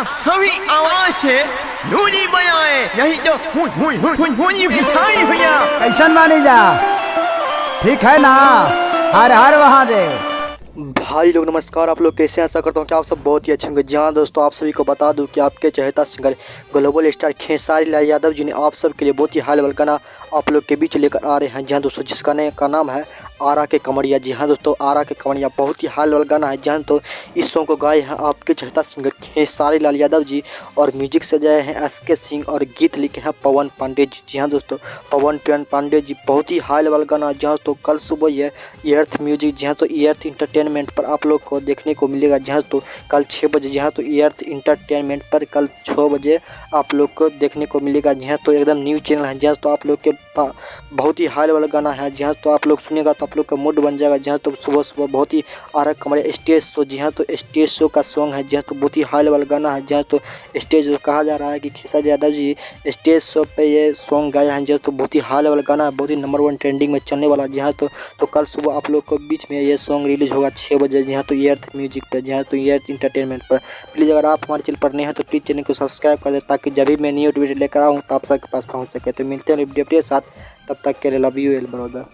आप सभी आवाज से नूरी बनाए, नहीं तो हुई भैया। कैसन मानी जा, ठीक है ना? हर हर महादेव। भाई लोग नमस्कार, आप लोग कैसे हैं? आशा करता हूँ कि आप सब बहुत ही अच्छे होंगे। जी हाँ दोस्तों, आप सभी को बता दूं कि आपके चहेता singer global star Khesari Lal Yadav ji ने आप सब के लिए बहुत ही हाई लेवल गाना आप लोग के बीच लेकर आ रहे हैं। जी हाँ दोस्तों, जिस गाने का नाम है आरा के कमरिया। जी हाँ दोस्तों, आरा के कमरिया बहुत ही हाई लेवल गाना है। जी हाँ, तो इस सॉन्ग को गाए हैं आपके चहेता सिंगर खेसारी लाल यादव जी और म्यूजिक सजाए हैं SK सिंह और गीत लिखे हैं पवन पांडे जी। जी हाँ दोस्तों, पवन पांडे जी बहुत ही हाई लेवल गाना। जी हाँ, तो कल सुबह ये ईअर्थ म्यूजिक, जी हाँ तो ईअर्थ इंटरटेनमेंट पर आप लोग को देखने को मिलेगा। जी हाँ, तो कल 6 बजे। जी हाँ, तो ईअर्थ इंटरटेनमेंट पर कल 6 बजे आप लोग को देखने को मिलेगा। जी हाँ, तो एकदम न्यू चैनल है। जी हाँ, तो आप लोग के बहुत ही हाई लेवल गाना है। जी हाँ, तो आप लोग सुनेगा तो आप लोग का मूड बन जाएगा। जी हाँ, तो सुबह सुबह बहुत ही आरा कमरे स्टेज शो। जी हाँ, तो स्टेज शो का सॉन्ग है। जी हाँ, तो बहुत ही हाई लेवल गाना है। जी हाँ, तो स्टेज कहा जा रहा है कि खेसारी यादव जी स्टेज शो पे ये सॉन्ग गाया है। जी हाँ, तो बहुत ही हाई लेवल गाना है, बहुत ही नंबर 1 ट्रेंडिंग में चलने वाला। जी हाँ, तो कल सुबह आप लोग को बीच में ये सॉन्ग रिलीज होगा 6 बजे। जी हाँ, तो ईअर्थ म्यूजिक पे। जी हाँ, तो ईअर्थ इंटरटेनमेंट पर। प्लीज़ अगर आप हमारे चैनल पर नए हैं तो प्लीज़ चैनल को सब्सक्राइब कर दें, ताकि जब भी मैं न्यू वीडियो लेकर आऊँ तो आप सबके पास पहुँच सके। तो मिलते हैं वीडियो के साथ, तब तक के लिए लव यू एल ब्रदर।